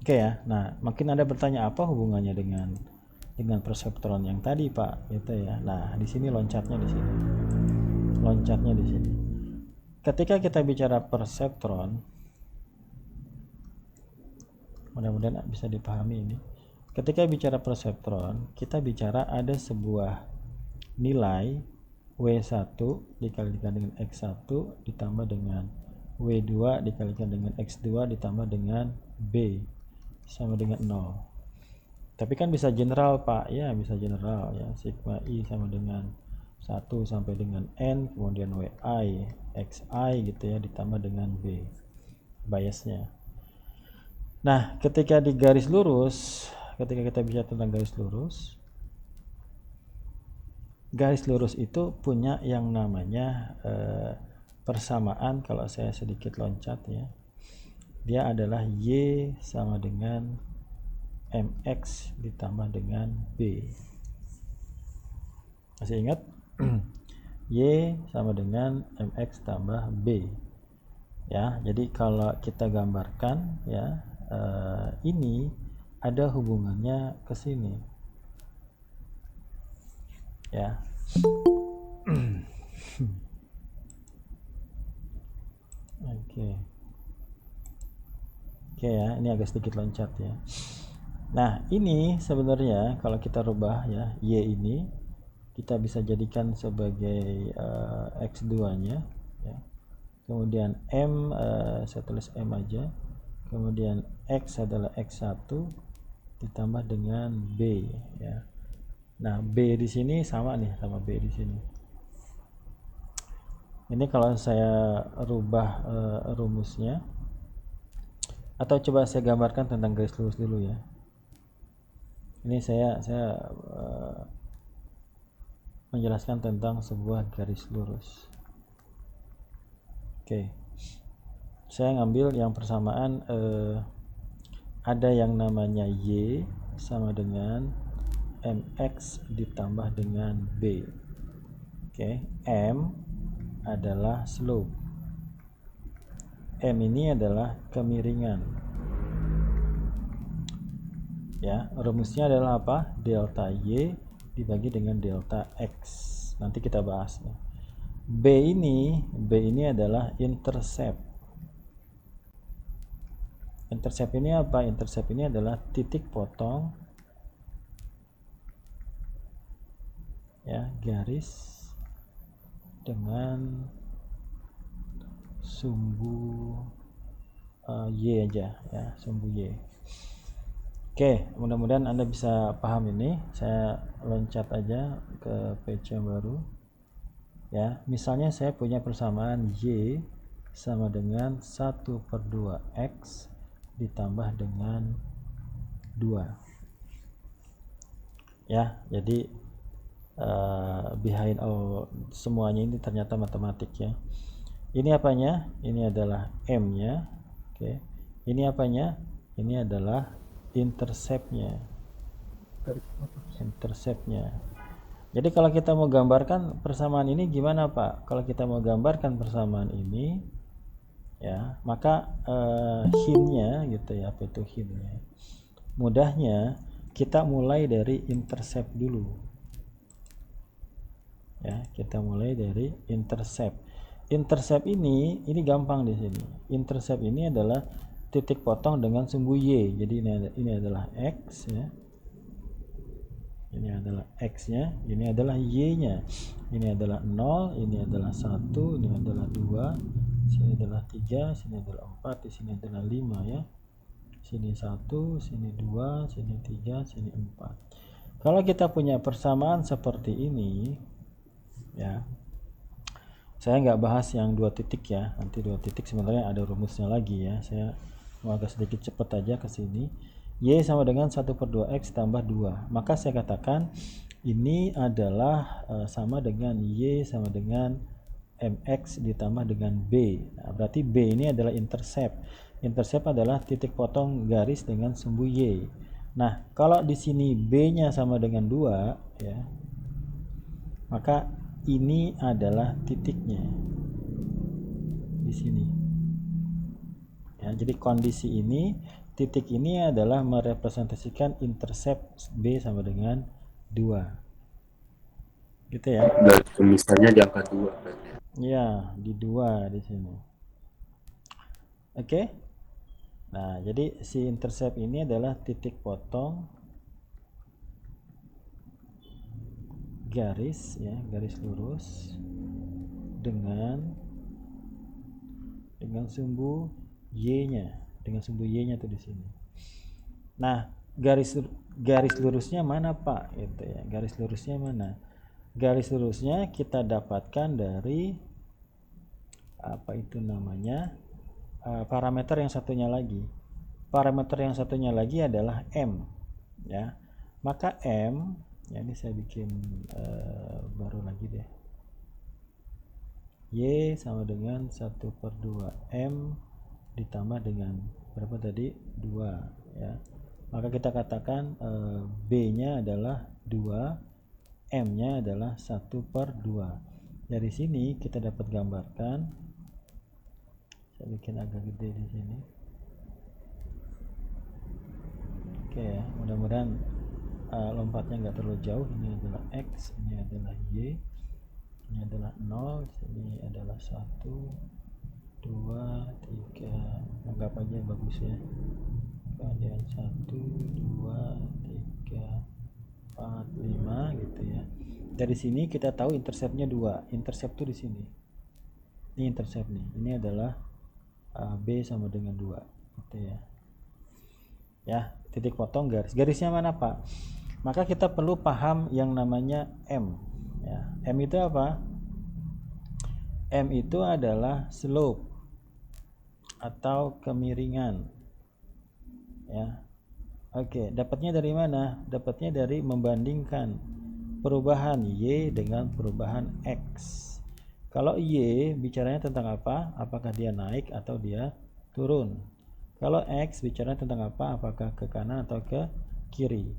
Oke ya. Nah, mungkin Anda bertanya apa hubungannya dengan perseptron yang tadi, Pak? Gitu ya. Nah, di sini loncatnya di sini. Loncatnya di sini. Ketika kita bicara perseptron, mudah-mudahan bisa dipahami ini. Ketika bicara perseptron, kita bicara ada sebuah nilai W1 dikalikan dengan X1 ditambah dengan W2 dikalikan dengan X2 ditambah dengan B sama dengan 0. Tapi kan bisa general, Pak. Ya, bisa general ya. Sigma I sama dengan 1 sampai dengan N, kemudian WI, XI gitu ya, ditambah dengan B. Biasnya. Nah, ketika di garis lurus, ketika kita bicara tentang garis lurus itu punya yang namanya persamaan. Kalau saya sedikit loncat ya, dia adalah Y sama dengan MX ditambah dengan B. Masih ingat? Y sama dengan MX tambah B ya. Jadi kalau kita gambarkan ya, ini ada hubungannya ke sini ya. Oke ya, ini agak sedikit loncat ya. Nah, ini sebenarnya kalau kita rubah ya, Y ini kita bisa jadikan sebagai X2-nya ya. Kemudian M, saya tulis M aja. Kemudian X adalah X1 ditambah dengan B ya. Nah, B di sini sama nih sama B di sini. Ini kalau saya rubah rumusnya, atau coba saya gambarkan tentang garis lurus dulu ya. Ini saya menjelaskan tentang sebuah garis lurus. Oke. Saya ngambil yang persamaan, ada yang namanya Y sama dengan MX ditambah dengan B. Oke, M adalah slope. M ini adalah kemiringan. Ya, rumusnya adalah apa? Delta Y dibagi dengan delta X. Nanti kita bahas. B ini adalah intercept. Intercept ini apa? Intercept ini adalah titik potong ya, garis dengan sumbu Y aja ya, sumbu Y. Oke, mudah-mudahan Anda bisa paham ini. Saya loncat aja ke page yang baru ya. Misalnya saya punya persamaan Y sama dengan 1/2X ditambah dengan 2 ya. Jadi behind all semuanya ini ternyata matematik ya. Ini apanya? Ini adalah M nya. Oke. Ini apanya? Ini adalah interceptnya. Jadi kalau kita mau gambarkan persamaan ini gimana, Pak? Kalau kita mau gambarkan persamaan ini ya, maka hintnya gitu ya. Apa itu hintnya? Mudahnya kita mulai dari intercept dulu ya. Kita mulai dari intercept. Intercept ini gampang di sini. Intercept ini adalah titik potong dengan sumbu Y. Jadi ini adalah X ya. Ini adalah X-nya, ini adalah Y-nya. Ini adalah 0, ini adalah 1, ini adalah 2, sini adalah 3, sini adalah 4, di sini adalah 5 ya. Sini 1, sini 2, sini 3, sini 4. Kalau kita punya persamaan seperti ini ya. Saya nggak bahas yang 2 titik ya. Nanti 2 titik sebenarnya ada rumusnya lagi ya. Saya mau agak sedikit cepat aja ke sini. Y sama dengan 1/2X tambah 2. Maka saya katakan ini adalah sama dengan Y sama dengan MX ditambah dengan B. Nah, berarti B ini adalah intercept. Intercept adalah titik potong garis dengan sumbu Y. Nah, kalau di sini B-nya sama dengan 2 ya, maka ini adalah titiknya di sini. Ya, jadi kondisi ini titik ini adalah merepresentasikan intercept B sama dengan 2. Gitu ya. Dan misalnya di angka 2 berarti. Ya, di 2 di sini. Oke. Nah, jadi si intercept ini adalah titik potong garis ya, garis lurus dengan sumbu Y-nya, dengan sumbu Y-nya tuh di sini. Nah, garis lurusnya mana, Pak? Gitu ya. Garis lurusnya mana? Garis lurusnya kita dapatkan dari apa itu namanya? Parameter yang satunya lagi. Parameter yang satunya lagi adalah M, ya. Maka M, ya ini saya bikin baru lagi deh. Y sama dengan 1/2 M ditambah dengan berapa tadi? 2, ya. Maka kita katakan B-nya adalah 2, M-nya adalah 1/2. Dari sini kita dapat gambarkan, saya bikin agak gede di sini. Oke ya, mudah-mudahan lompatnya nggak terlalu jauh. Ini adalah X, ini adalah Y, ini adalah 0, ini adalah 1, 2, 3, anggap aja bagus ya. Kemudian 1, 2, 3, 4, 5 gitu ya. Dari sini kita tahu interceptnya 2. Intercept tuh di sini. Ini intercept nih. Ini adalah B sama dengan 2 gitu ya. Ya, titik potong garis. Garisnya mana, Pak? Maka kita perlu paham yang namanya M ya. M itu apa? M itu adalah slope atau kemiringan ya. Oke, dapatnya dari mana? Dapatnya dari membandingkan perubahan Y dengan perubahan X. Kalau Y bicaranya tentang apa? Apakah dia naik atau dia turun? Kalau X bicaranya tentang apa? Apakah ke kanan atau ke kiri?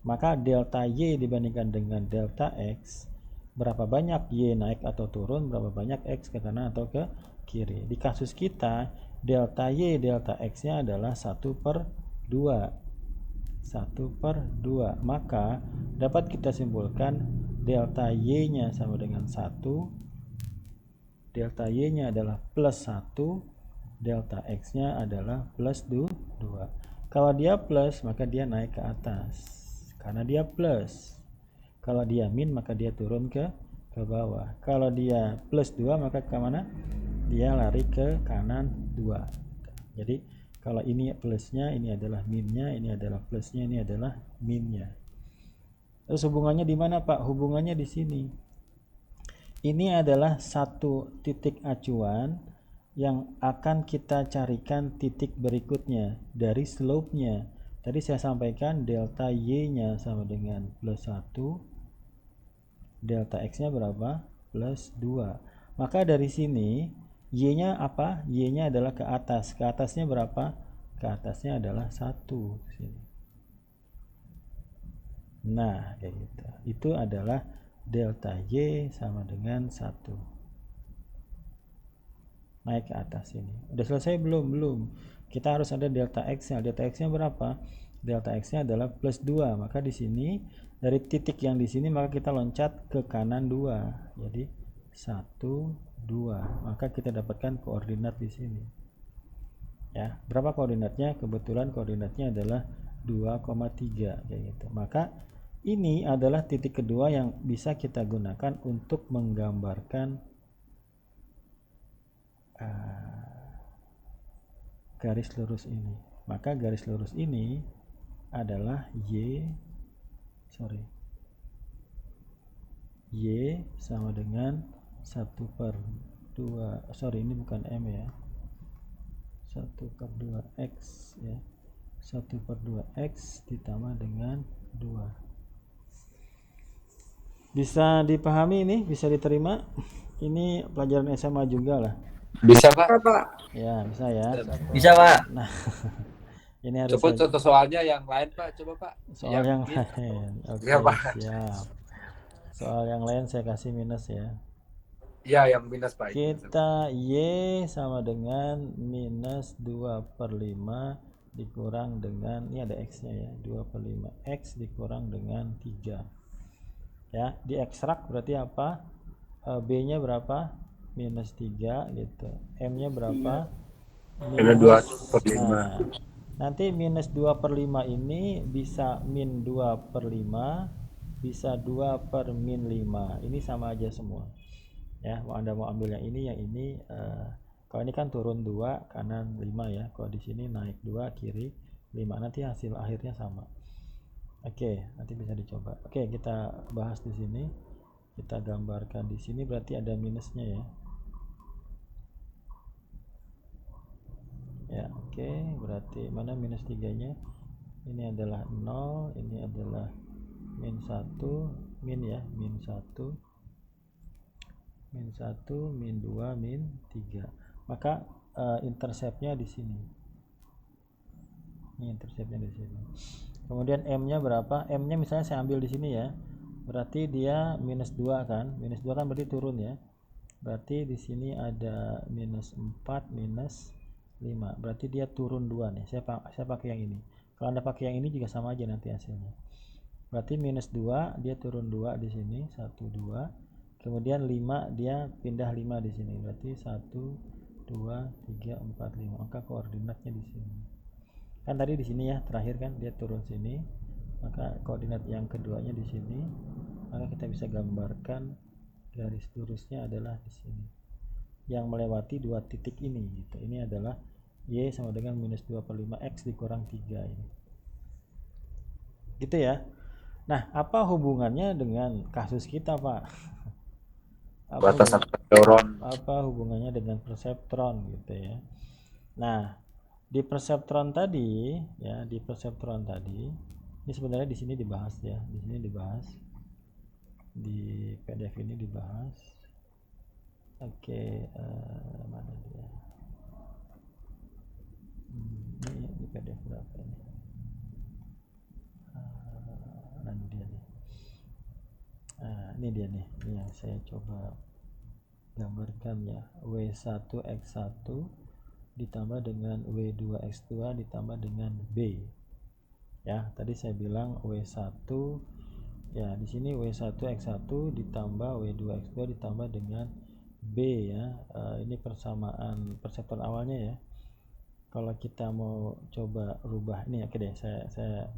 Maka delta Y dibandingkan dengan delta X, berapa banyak Y naik atau turun, berapa banyak X ke kanan atau ke kiri. Di kasus kita, delta Y delta X-nya adalah 1/2. 1/2. Maka dapat kita simpulkan delta Y-nya sama dengan 1, delta Y-nya adalah plus 1, delta X-nya adalah plus 2. Kalau dia plus, maka dia naik ke atas karena dia plus. Kalau dia min, maka dia turun ke bawah. Kalau dia plus 2, maka ke mana? Dia lari ke kanan 2. Jadi kalau ini plusnya, ini adalah minnya, ini adalah plusnya, ini adalah minnya. Terus hubungannya di mana, Pak? Hubungannya di sini. Ini adalah satu titik acuan yang akan kita carikan titik berikutnya dari slope-nya. Tadi saya sampaikan delta Y-nya sama dengan plus 1, delta X-nya berapa? Plus 2. Maka dari sini Y-nya apa? Y-nya adalah ke atas. Ke atasnya berapa? Ke atasnya adalah 1. Nah, kayak gitu. Itu adalah delta Y sama dengan 1. Naik ke atas ini. Udah selesai belum? Belum. Kita harus ada delta X-nya. Delta X-nya berapa? Delta X-nya adalah plus 2. Maka di sini, dari titik yang di sini, maka kita loncat ke kanan 2. Jadi 1, 2. Maka kita dapatkan koordinat di sini. Ya, berapa koordinatnya? Kebetulan koordinatnya adalah 2,3 kayak gitu. Maka ini adalah titik kedua yang bisa kita gunakan untuk menggambarkan garis lurus ini. Maka garis lurus ini adalah Y sama dengan 1/2. Ini bukan M ya. 1/2 X ya. 1/2 X ditambah dengan 2. Bisa dipahami ini? Bisa diterima? Ini pelajaran SMA juga lah. Bisa, Pak? Ya, bisa ya. Bisa, Pak. Nah, ini harus coba contoh soalnya yang lain, Pak. Coba, Pak. Soal yang lain. Oke, ya, Pak. Siap. Soal yang lain saya kasih minus ya. Ya, yang minus, Pak. Kita Y sama dengan minus 2/5 dikurang dengan, ini ada X nya ya, 2/5 X dikurang dengan 3 ya. Diekstrak berarti apa? B nya berapa? Minus 3 gitu. M nya berapa? Karena 2 Minus, per 5. nah nanti minus 2/5 ini bisa min 2/5, bisa 2/-5. Ini sama aja semua ya. Anda mau ambil yang ini, kalau ini kan turun 2 kanan 5 ya, kalau di sini naik 2 kiri 5, nanti hasil akhirnya sama. Oke, nanti bisa dicoba. Oke, kita bahas di sini, kita gambarkan di sini, berarti ada minusnya ya. Ya, oke, berarti mana minus 3 nya? Ini adalah 0, ini adalah min 1, min ya, min 1, min 1, min 2, min 3. Maka interceptnya di sini. Ini interceptnya di sini. Kemudian M-nya berapa? M-nya misalnya saya ambil di sini ya. Berarti dia minus 2 kan? Minus 2 kan berarti turun ya. Berarti di sini ada minus 4, minus 5. Berarti dia turun 2 nih. Saya pakai yang ini. Kalau Anda pakai yang ini juga sama aja nanti hasilnya. Berarti minus 2, dia turun 2 di sini, 1 2. Kemudian 5 dia pindah 5 di sini. Berarti 1 2 3 4 5. Maka koordinatnya di sini. Kan tadi di sini ya, terakhir kan dia turun sini. Maka koordinat yang keduanya di sini. Maka kita bisa gambarkan garis lurusnya adalah di sini. Yang melewati 2 titik ini gitu. Ini adalah Y sama dengan minus 2/5 X dikurang 3 ini. Gitu ya. Nah, apa hubungannya dengan kasus kita, Pak? Batasan neuron. Apa hubungannya dengan perseptron gitu ya. Nah, di perseptron tadi ya, di perseptron tadi ini sebenarnya di sini dibahas ya, di sini dibahas, di PDF ini dibahas. Oke, mana dia? Ini di PDF berapa ini? Mana dia nih? Ini dia nih, ini yang saya coba gambarkan ya. W1X1 ditambah dengan W2X2 ditambah dengan B. Ya, tadi saya bilang W1 ya, di sini W1X1 ditambah W2X2 ditambah dengan B ya. Ini persamaan perseptron awalnya ya. Kalau kita mau coba rubah ini, oke deh, saya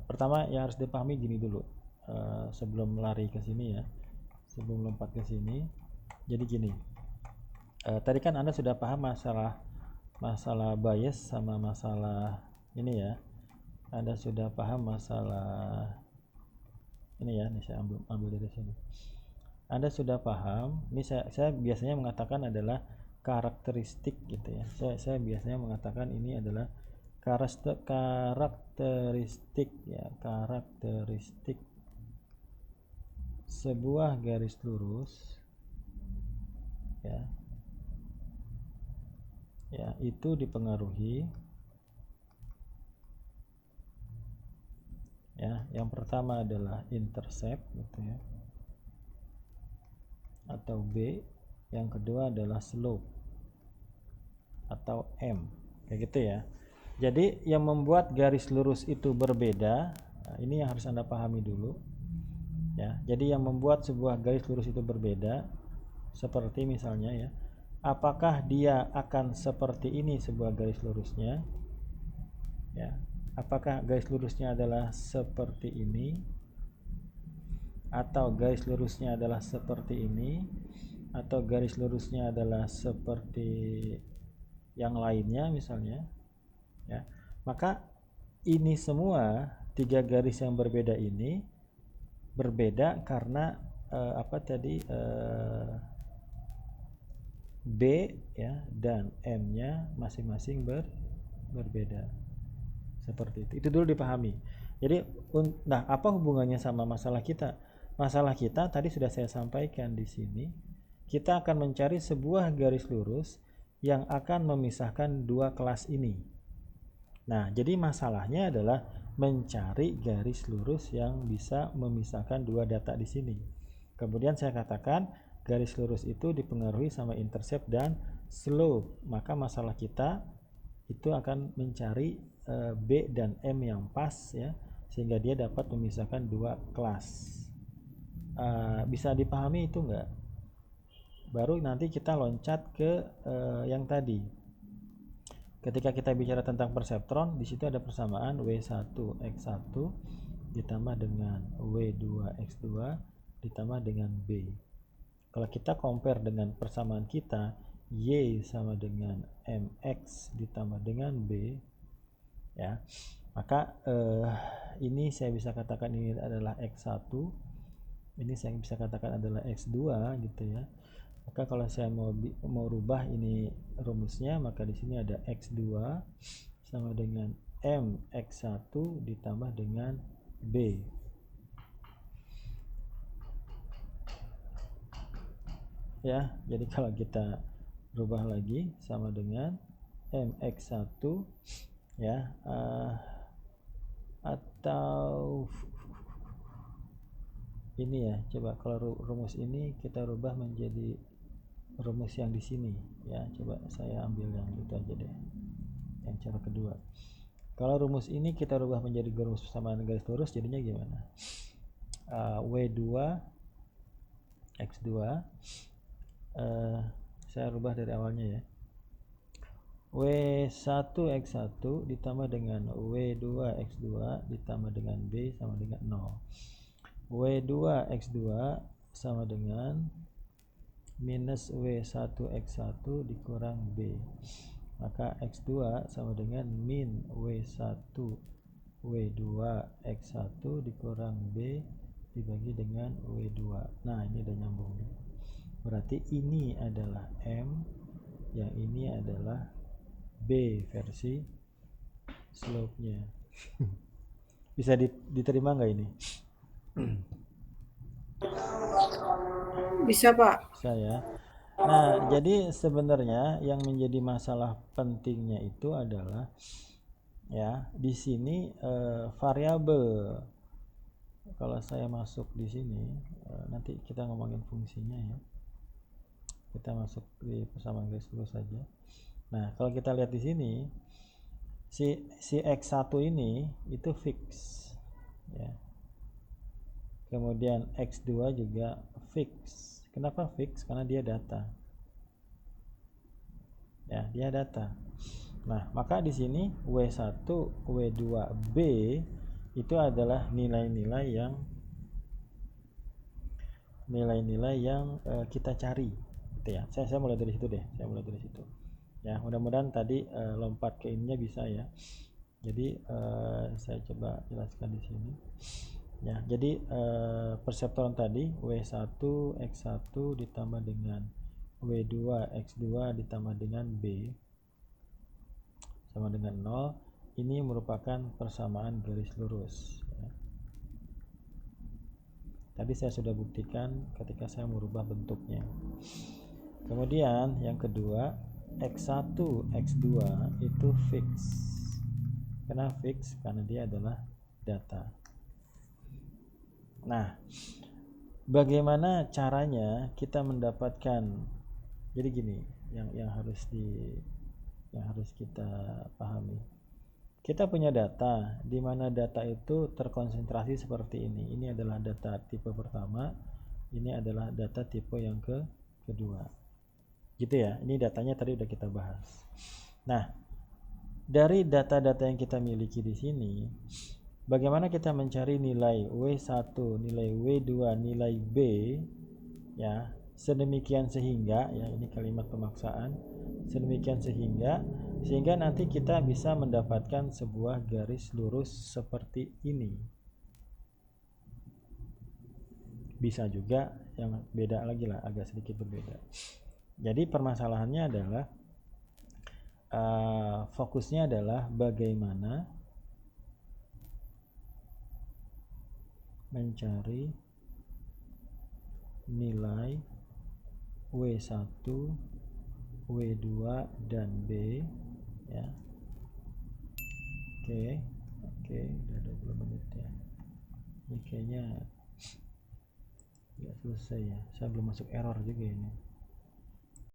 pertama yang harus dipahami gini dulu, sebelum lari ke sini ya, sebelum lompat ke sini. Jadi gini, tadi kan Anda sudah paham masalah bias sama masalah ini ya. Anda sudah paham masalah ini ya, ini saya ambil dari sini. Anda sudah paham, ini saya biasanya mengatakan adalah karakteristik gitu ya. Saya biasanya mengatakan ini adalah karakteristik ya, karakteristik sebuah garis lurus ya. Ya, itu dipengaruhi ya, yang pertama adalah intercept gitu ya, atau B, yang kedua adalah slope atau M, kayak gitu ya. Jadi yang membuat garis lurus itu berbeda, nah ini yang harus Anda pahami dulu ya. Jadi yang membuat sebuah garis lurus itu berbeda, seperti misalnya ya, apakah dia akan seperti ini sebuah garis lurusnya ya, apakah garis lurusnya adalah seperti ini, atau garis lurusnya adalah seperti ini, atau garis lurusnya adalah seperti yang lainnya misalnya ya. Maka ini semua 3 garis yang berbeda ini berbeda karena B ya dan M-nya masing-masing berbeda. Seperti itu. Itu dulu dipahami. Jadi nah, apa hubungannya sama masalah kita? Masalah kita tadi sudah saya sampaikan di sini. Kita akan mencari sebuah garis lurus yang akan memisahkan 2 kelas ini. Nah, jadi masalahnya adalah mencari garis lurus yang bisa memisahkan 2 data di sini. Kemudian saya katakan garis lurus itu dipengaruhi sama intercept dan slope. Maka masalah kita itu akan mencari B dan M yang pas ya, sehingga dia dapat memisahkan dua kelas. Bisa dipahami itu enggak? Baru nanti kita loncat ke yang tadi. Ketika kita bicara tentang perseptron, di situ ada persamaan W1X1 ditambah dengan W2X2 ditambah dengan B. Kalau kita compare dengan persamaan kita, Y sama dengan MX ditambah dengan B, ya, maka ini saya bisa katakan ini adalah X1, ini saya bisa katakan adalah X2 gitu ya. Maka kalau saya mau rubah ini rumusnya, maka di sini ada X2 sama dengan MX1 ditambah dengan B. Ya, jadi kalau kita rubah lagi sama dengan MX1 ya, atau ini ya, coba kalau rumus ini kita rubah menjadi rumus yang di sini ya. Coba saya ambil yang itu aja deh, yang cara kedua. Kalau rumus ini kita rubah menjadi rumus persamaan garis lurus, jadinya gimana? W2 X2 saya rubah dari awalnya ya. W1X1 ditambah dengan W2X2 ditambah dengan B sama dengan 0. W2X2 sama dengan minus W1X1 dikurang B, maka X2 sama dengan min W1 W2X1 dikurang B dibagi dengan W2. Nah, ini udah nyambung nih. Berarti ini adalah M, yang ini adalah B versi slope-nya. Bisa diterima nggak ini? Bisa, Pak. Bisa ya. Nah, jadi sebenarnya yang menjadi masalah pentingnya itu adalah ya, di sini variabel. Kalau saya masuk di sini, nanti kita ngomongin fungsinya ya. Kita masuk di persamaan garis lurus saja. Nah, kalau kita lihat di sini, si X1 ini itu fix ya. Kemudian X2 juga fix. Kenapa fix? Karena dia data. Ya, dia data. Nah, maka di sini W1, W2B itu adalah nilai-nilai yang kita cari gitu ya. Saya mulai dari situ deh. Ya, mudah-mudahan tadi lompat ke ininya bisa ya. Jadi saya coba jelaskan di sini. Ya, jadi perseptron tadi W1X1 ditambah dengan W2X2 ditambah dengan B sama dengan 0. Ini merupakan persamaan garis lurus ya. Tadi saya sudah buktikan ketika saya merubah bentuknya. Kemudian yang kedua, X1, X2 itu fix. Kenapa fix? Karena dia adalah data. Nah, bagaimana caranya kita mendapatkan? Jadi gini, yang harus kita pahami. Kita punya data, di mana data itu terkonsentrasi seperti ini. Ini adalah data tipe pertama, ini adalah data tipe yang kedua. Gitu ya. Ini datanya tadi udah kita bahas. Nah, dari data-data yang kita miliki di sini, bagaimana kita mencari nilai W1, nilai W2, nilai B ya, sedemikian sehingga ya, ini kalimat pemaksaan, sedemikian sehingga nanti kita bisa mendapatkan sebuah garis lurus seperti ini. Bisa juga yang beda lagi lah, agak sedikit berbeda. Jadi permasalahannya adalah fokusnya adalah bagaimana mencari nilai W1, W2 dan B ya. Oke, udah 20 menit ya. Ini kayaknya nggak selesai ya. Saya belum masuk error juga ini.